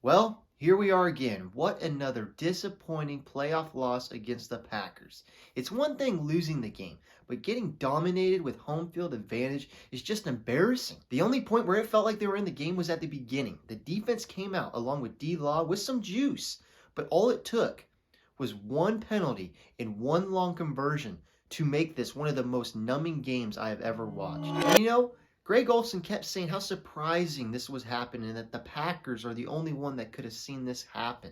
Well, here we are again. What another disappointing playoff loss against the Packers. It's one thing losing the game, but getting dominated with home field advantage is just embarrassing. The only point where it felt like they were in the game was at the beginning. The defense came out along with D-Law with some juice, but all it took was one penalty and one long conversion to make this one of the most numbing games I have ever watched. And Greg Olsen kept saying how surprising this was happening and that the Packers are the only one that could have seen this happen.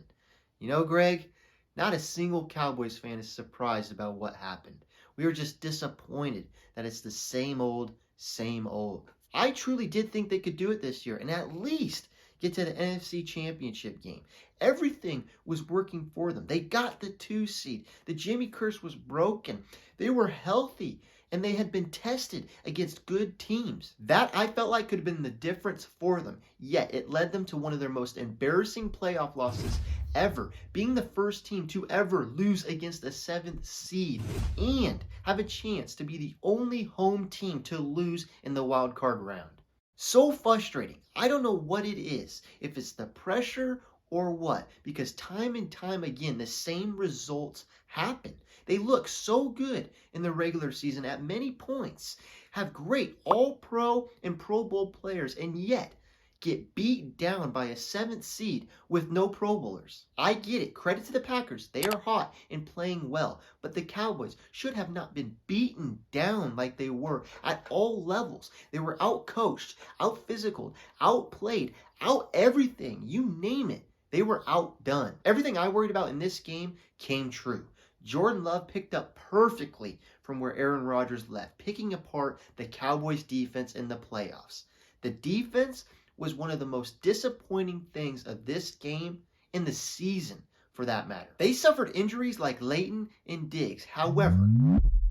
Greg, not a single Cowboys fan is surprised about what happened. We are just disappointed that it's the same old, same old. I truly did think they could do it this year and at least get to the NFC Championship game. Everything was working for them. They got the 2 seed. The Jimmy curse was broken. They were healthy and they had been tested against good teams. That I felt like could have been the difference for them. Yet it led them to one of their most embarrassing playoff losses ever, being the first team to ever lose against a 7th seed and have a chance to be the only home team to lose in the wild card round. So frustrating. I don't know what it is, if it's the pressure or what, because time and time again, the same results happen. They look so good in the regular season at many points, have great all-pro and Pro Bowl players, and yet get beat down by a 7th seed with no Pro Bowlers. I get it. Credit to the Packers. They are hot and playing well. But the Cowboys should have not been beaten down like they were at all levels. They were out-coached, out-physicaled, outplayed, out-everything. You name it. They were outdone. Everything I worried about in this game came true. Jordan Love picked up perfectly from where Aaron Rodgers left, picking apart the Cowboys defense in the playoffs. The defense was one of the most disappointing things of this game in the season, for that matter. They suffered injuries like Leighton and Diggs. However,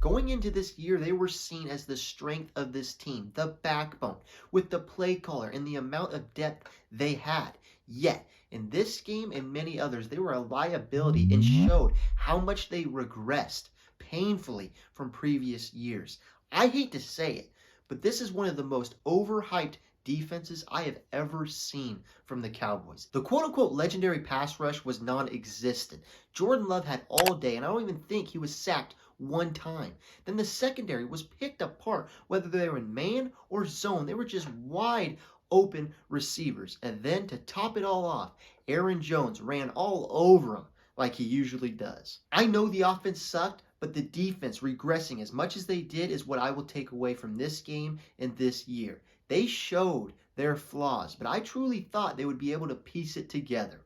going into this year, they were seen as the strength of this team, the backbone, with the play caller and the amount of depth they had. Yet, in this game and many others, they were a liability and showed how much they regressed painfully from previous years. I hate to say it, but this is one of the most overhyped defenses I have ever seen from the Cowboys. The quote-unquote legendary pass rush was non-existent. Jordan Love had all day, and I don't even think he was sacked one time. Then the secondary was picked apart, whether they were in man or zone. They were just wide open receivers. And then to top it all off, Aaron Jones ran all over him like he usually does. I know the offense sucked, but the defense regressing as much as they did is what I will take away from this game and this year. They showed their flaws, but I truly thought they would be able to piece it together.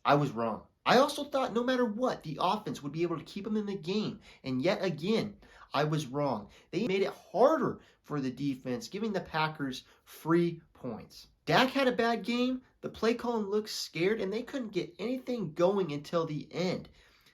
I was wrong. I also thought no matter what, the offense would be able to keep them in the game. And yet again, I was wrong. They made it harder for the defense, giving the Packers free points. Dak had a bad game. The play calling looked scared, and they couldn't get anything going until the end.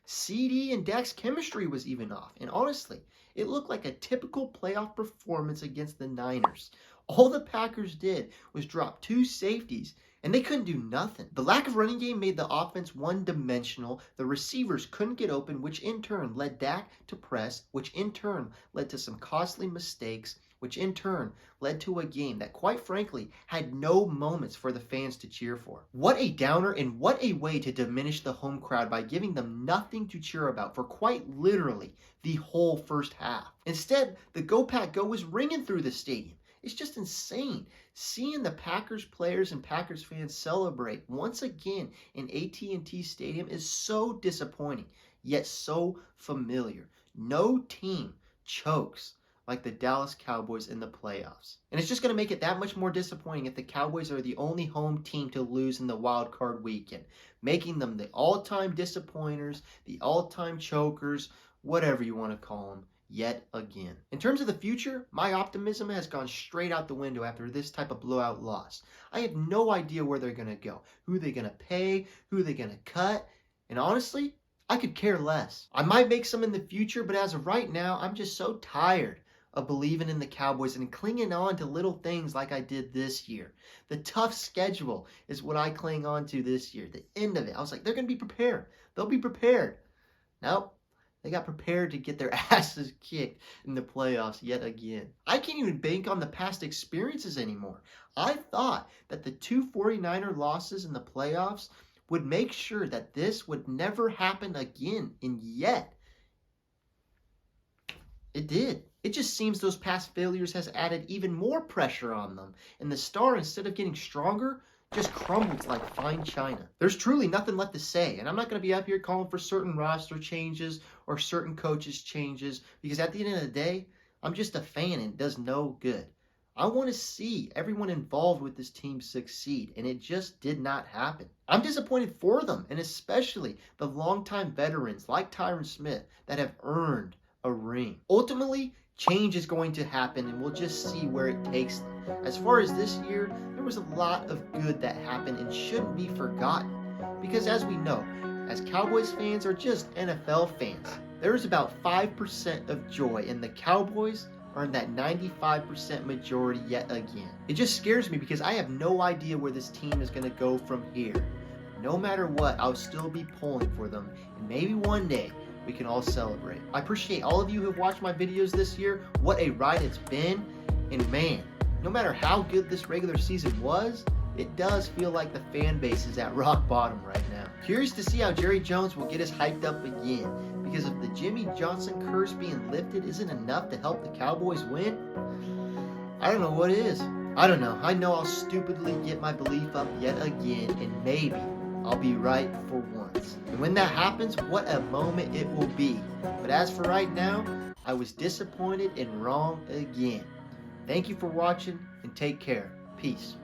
CD and Dak's chemistry was even off. And honestly, it looked like a typical playoff performance against the Niners. All the Packers did was drop 2 safeties, and they couldn't do nothing. The lack of running game made the offense one-dimensional. The receivers couldn't get open, which in turn led Dak to press, which in turn led to some costly mistakes, which in turn led to a game that, quite frankly, had no moments for the fans to cheer for. What a downer, and what a way to diminish the home crowd by giving them nothing to cheer about for quite literally the whole first half. Instead, the Go Pack Go was ringing through the stadium. It's just insane. Seeing the Packers players and Packers fans celebrate once again in AT&T Stadium is so disappointing, yet so familiar. No team chokes like the Dallas Cowboys in the playoffs. And it's just going to make it that much more disappointing if the Cowboys are the only home team to lose in the wild card weekend, making them the all-time disappointers, the all-time chokers, whatever you want to call them, yet again. In terms of the future, my optimism has gone straight out the window after this type of blowout loss. I have no idea where they're going to go, who they're going to pay, who they're going to cut, and honestly, I could care less. I might make some in the future, but as of right now, I'm just so tired of believing in the Cowboys and clinging on to little things like I did this year. The tough schedule is what I cling on to this year. The end of it, I was like, they're going to be prepared. They'll be prepared. Nope. They got prepared to get their asses kicked in the playoffs yet again. I can't even bank on the past experiences anymore. I thought that the two 49er losses in the playoffs would make sure that this would never happen again, and yet it did. It just seems those past failures has added even more pressure on them, and the star, instead of getting stronger, just crumbles like fine china. There's truly nothing left to say, and I'm not going to be up here calling for certain roster changes or certain coaches changes, because at the end of the day, I'm just a fan and it does no good. I want to see everyone involved with this team succeed, and it just did not happen. I'm disappointed for them, and especially the longtime veterans like Tyron Smith that have earned a ring. Ultimately, change is going to happen, and we'll just see where it takes them. As far as this year, there was a lot of good that happened and shouldn't be forgotten. Because as we know, as Cowboys fans or just NFL fans, there is about 5% of joy, and the Cowboys are in that 95% majority yet again. It just scares me because I have no idea where this team is going to go from here. No matter what, I'll still be pulling for them, and maybe one day we can all celebrate. I appreciate all of you who have watched my videos this year. What a ride it's been. And man, no matter how good this regular season was, it does feel like the fan base is at rock bottom right now. Curious to see how Jerry Jones will get us hyped up again, because if the Jimmy Johnson curse being lifted isn't enough to help the Cowboys win, I don't know what is. I don't know. I know I'll stupidly get my belief up yet again, and maybe I'll be right for once. And when that happens, what a moment it will be. But as for right now, I was disappointed and wrong again. Thank you for watching, and take care. Peace.